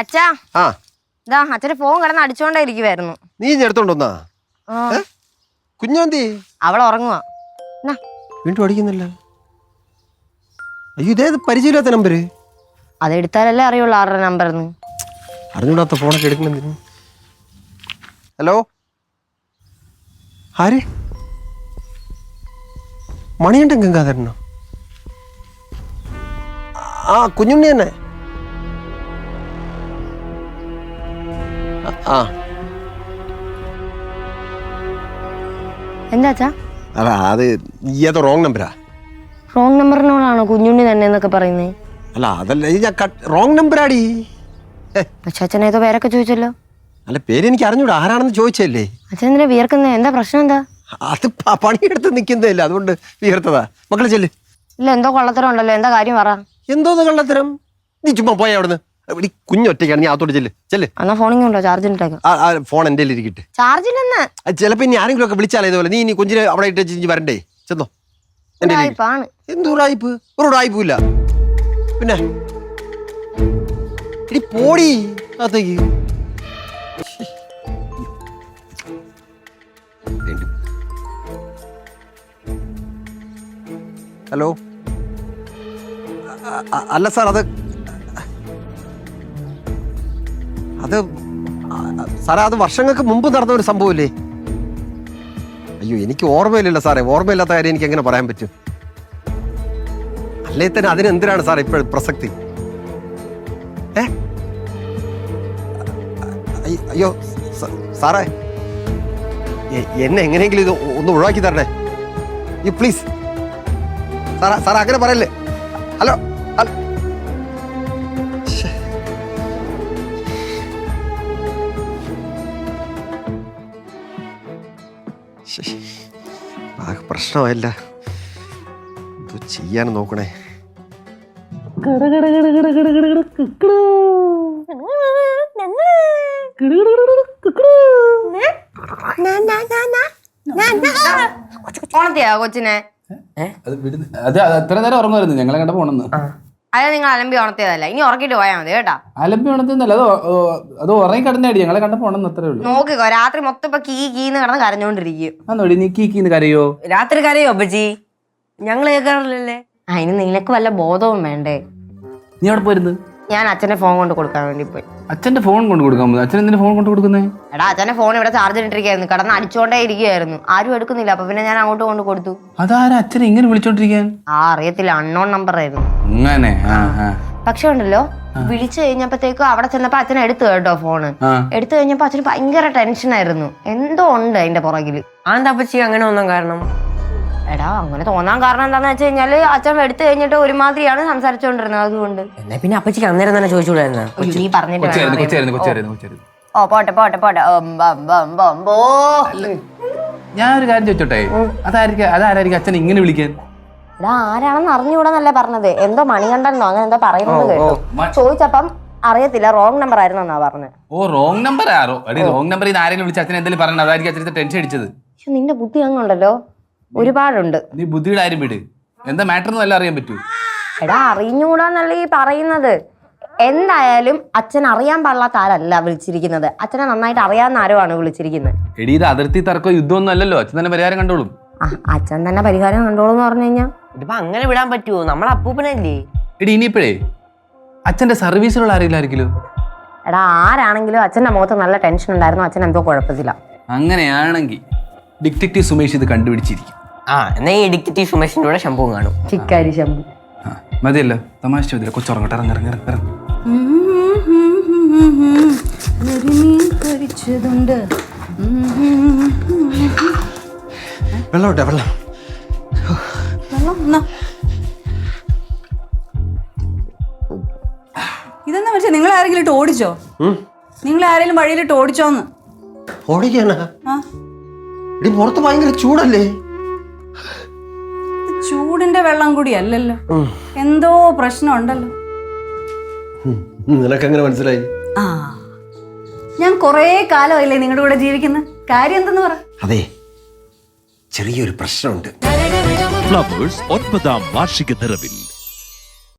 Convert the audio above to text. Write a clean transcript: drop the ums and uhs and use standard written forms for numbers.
അച്ഛാ ആ ഇതാ അച്ഛന്റെ ഫോൺ കിടന്ന് അടിച്ചോണ്ടേ ഇരിക്കുവായിരുന്നു. നീ എടുത്തോണ്ടോന്നാ കുഞ്ഞാന്തി അവൾ ഉറങ്ങുവാ. വീണ്ടും അടിക്കുന്നില്ല. അയ്യോ ഇതേത് പരിചയമില്ലാത്ത നമ്പര്. അതെടുത്താലല്ലേ അറിയുള്ളൂ ആരുടെ നമ്പർ. അറിഞ്ഞൂടാത്ത ഫോണൊക്കെ എടുക്കണെന്തിനു? ഹലോ ആര്? മണിയണ്ടൻ ഗംഗാധരനോ? ആ കുഞ്ഞുണ്ണി തന്നെ. ആ എന്താ അച്ഛാ? അല്ല അത് ഏതോ റോങ് നമ്പരാ. റോങ് നമ്പറിനോടാണോ കുഞ്ഞുണ്ണി തന്നെ എന്നൊക്കെ പറയുന്നേ? അല്ല അതല്ല ഞാൻ റോങ് നമ്പറാടി. പക്ഷെ അച്ഛൻ ഏതോ പേരൊക്കെ ചോദിച്ചല്ലോ. അല്ല പേര് എനിക്ക് അറിഞ്ഞൂടാ, ആരാണെന്ന് ചോദിച്ചല്ലേ. അച്ഛൻ എന്തിനാ വിയർക്കുന്നേ? എന്താ പ്രശ്നം? എന്താ അത് പണിയെടുത്ത് നിൽക്കുന്നതല്ല, അതുകൊണ്ട് വിയർത്തതാ. മക്കളെ ചെല്ല്. ഇല്ല എന്തോ കൊള്ളത്തരം ഉണ്ടല്ലോ. എന്താ കാര്യം പറ. എന്തോന്ന് കള്ളത്തരം? നീ ചുമ്മാ പോയ അവിടുന്ന്. കുഞ്ഞൊറ്റയ്ക്കാണ്, നീ അകത്തോട്ട് ചെല്ല് ചെല്ല്. എന്നാ ഫോണിങ് ഉണ്ടോ? ചാർജിലിട്ടേക്കാം. ഫോൺ എൻ്റെ ഇരിക്കട്ടെ. ചാർജിലെന്ന് ചിലപ്പോ ഇനി ആരെങ്കിലും ഒക്കെ വിളിച്ചാലേ ഇതുപോലെ നീ കുഞ്ഞിനെ അവിടെ ഇട്ട് വരണ്ടേ? ചെന്നോ. എന്തുറായിപ്പ്? ഒരു ഉടായിപ്പും ഇല്ല. പിന്നെ ഇടി പോടി അകത്തേക്ക്. ഹലോ. അല്ല സാർ, അത് സാറേ അത് വർഷങ്ങൾക്ക് മുമ്പ് നടന്ന ഒരു സംഭവമില്ലേ? അയ്യോ എനിക്ക് ഓർമ്മയില്ലല്ലോ സാറേ. ഓർമ്മയില്ലാത്ത കാര്യം എനിക്ക് എങ്ങനെ പറയാൻ പറ്റും? അല്ലേ തന്നെ അതിനെന്തിനാണ് സാറേ ഇപ്പോഴും പ്രസക്തി? അയ്യോ സാറേ, എന്നെ എങ്ങനെയെങ്കിലും ഇത് ഒന്ന് ഒഴിവാക്കി തരണേ യു പ്ലീസ്. സാറേ അങ്ങനെ പറയല്ലേ. ഹലോ ആകെ പ്രശ്നമായില്ല. എന്തോ ചെയ്യാൻ നോക്കണേ. കൊച്ചിനെ അത് എത്ര നേരം ഉറങ്ങുമായിരുന്നു? ഞങ്ങളെ കണ്ട പോണെന്ന്. അത് നിങ്ങൾ അലമ്പി ഉണർത്തിയതല്ല. ഇനി ഉറക്കിട്ട് പോയാൽ മതി കേട്ടാ. അലമ്പി ഉണർത്തുന്നല്ല, അത് ഉറങ്ങി കിടന്നേടി. ഞങ്ങളെ കണ്ട പോണെന്ന് അത്രേ ഉള്ളൂ. നോക്കിക്കോ, രാത്രി മൊത്തം ഇപ്പൊ കീന്ന് കിടന്ന് കരഞ്ഞോണ്ടിരിക്കും. ആന്നോടി നീ കീന്ന് കരയോ? രാത്രി കരയോ അപ്പച്ചി? ഞങ്ങൾ കേൾക്കാറില്ലല്ലേ. അതിന് നിനക്ക് വല്ല ബോധവും വേണ്ടേ? നീ അവിടെ പോയിരുന്നു? ഞാൻ അച്ഛന്റെ ഫോൺ കൊണ്ട് കൊടുക്കാൻ വേണ്ടി പോയി. അച്ഛന്റെ ഫോൺ കൊണ്ട് കൊടുക്കാൻ പോയി? അച്ഛൻ എന്തിനാ ഫോൺ കൊണ്ട് കൊടുക്കുന്നേ? എടാ അച്ഛന്റെ ഫോൺ ഇവിടെ ചാർജർ ഇട്ടിരിക്കായിരുന്നു. കിടന്ന് അടിച്ചോണ്ടേ ഇരിക്കുകയായിരുന്നു. ആരും എടുക്കുന്നില്ല. അപ്പൊ പിന്നെ ഞാൻ അങ്ങോട്ട് കൊണ്ട് കൊടുത്തു. അതാരാ അച്ഛനെ ഇങ്ങനെ വിളിച്ചോണ്ടിരിക്കാൻ? അറിയത്തില്ല, അൺനോൺ നമ്പർ ആയിരുന്നു. അങ്ങനെ പക്ഷെ ഉണ്ടല്ലോ, വിളിച്ചു കഴിഞ്ഞപ്പോഴത്തേക്കും അവിടെ ചെന്നപ്പോ അച്ഛൻ എടുത്തു കേട്ടോ ഫോണ്. എടുത്തു കഴിഞ്ഞപ്പോ അച്ഛന് ഭയങ്കര ടെൻഷനായിരുന്നു. എന്തോ ഉണ്ട് അതിന്റെ പുറകില്. അതെന്താ അപ്പച്ചി അങ്ങനെ ഒന്നും കാരണം? എടാ അങ്ങനെ തോന്നാൻ കാരണം എന്താന്ന് വെച്ച് കഴിഞ്ഞാല് അച്ഛൻ എടുത്തു കഴിഞ്ഞിട്ട് ഒരുമാതിരിയാണ് സംസാരിച്ചോണ്ടിരുന്നത്. അതുകൊണ്ട് എന്നാ പിന്നെ അപ്പച്ചിക്ക് അന്നേരം തന്നെ ചോദിച്ചുകൂടായിരുന്ന? നീ പറഞ്ഞിട്ട് ഓ പോട്ടെ പോട്ടെ പോട്ടെ. ഞാൻ ഒരു കാര്യം ചോദിച്ചോട്ടെ, അതാരായിരിക്കും അച്ഛൻ ഇങ്ങനെ വിളിക്കാൻ? എടാ ആരാണെന്ന് അറിഞ്ഞുകൂടാന്നല്ലേ പറഞ്ഞത്. എന്തോ മണികണ്ഠനോ അങ്ങനെ എന്തോ പറയുന്നത് കേട്ടോ. ചോദിച്ചപ്പം അറിയത്തില്ല, റോങ് നമ്പർ ആയിരുന്നു എന്നാ പറഞ്ഞത്. ഓ റോങ് നമ്പർ ആരോ? റോങ് നമ്പർ ഇത് ആരെങ്കിലും വിളിച്ച് അച്ഛൻ എന്തെങ്കിലും പറഞ്ഞത് അതായിരിക്കും അച്ഛനത്തെ ടെൻഷൻ അടിച്ചത്. നിന്റെ ബുദ്ധി അങ്ങുണ്ടല്ലോ, ഒരുപാടുണ്ട്. നീ ബുദ്ധിയുടെ ആരും വിട്. എന്താ മാറ്റർ എന്ന് വല്ല അറിയാൻ പറ്റൂ? എടാ അറിഞ്ഞുകൂടാന്നല്ല ഈ പറയുന്നത്. എന്തായാലും അച്ഛൻ അറിയാൻ പാടില്ലാത്ത ആരല്ല വിളിച്ചിരിക്കുന്നത്. അച്ഛനെ നന്നായിട്ട് അറിയാവുന്ന ആരോ ആണ് വിളിച്ചിരിക്കുന്നത്. എടീ ഇത് അതിർത്തി തർക്കോ യുദ്ധമൊന്നും അല്ലല്ലോ. അച്ഛൻ തന്നെ പരിഹാരം കണ്ടോളും. അച്ഛൻ തന്നെ പരിഹാരം കണ്ടോളൂ എന്ന് പറഞ്ഞു കഴിഞ്ഞാൽ ഇതിപ്പോ അങ്ങനെ വിടാൻ പറ്റുമോ? നമ്മളെ അപ്പൂപ്പനല്ലേ. എടി ഇനിയിപ്പോഴേ അച്ഛന്റെ സർവീസിലുള്ള ആരെങ്കിലും? എടാ ആരാണെങ്കിലും അച്ഛന്റെ മുഖത്ത് നല്ല ടെൻഷൻ ഉണ്ടായിരുന്നു. അച്ഛൻ എന്തോ കുഴപ്പത്തില്ല. അങ്ങനെയാണെങ്കിൽ ഡിറ്റക്റ്റീവ് സുമേഷ് ഇത് കണ്ടുപിടിച്ചിരിക്കും. എന്നാ ഈ ഡിറ്റക്റ്റീവ് സുമേഷിന്റെ കൂടെ ശമ്പൂവും കാണും. ചിക്കാരി ശമ്പു മതിയല്ലോ, തമാശ ചോദ്യം. കൊച്ചുറങ്ങട്ടെ, ഇറങ്ങി വെള്ളം വെള്ളം. ഇതെന്നാ പക്ഷെ നിങ്ങൾ ആരെങ്കിലും ഇട്ട് ഓടിച്ചോ? നിങ്ങൾ ആരെങ്കിലും വഴിയിലിട്ട് ഓടിച്ചോന്ന്? ഓടിക്കാനാ? ഇടി പുറത്ത് ഭയങ്കര ചൂടല്ലേ? ചൂടിന്റെ വെള്ളം കൂടി അല്ലല്ലോ, എന്തോ പ്രശ്നം ഉണ്ടല്ലോ. നിനക്കെങ്ങനെ മനസ്സിലായി? ഞാൻ കൊറേ കാലമല്ലേ നിങ്ങളുടെ കൂടെ ജീവിക്കുന്ന. കാര്യം എന്തെന്ന് പറ. അതെ, ചെറിയൊരു പ്രശ്നമുണ്ട്. ഫ്ലവേഴ്സ് 9ാം വാർഷിക നിറവിൽ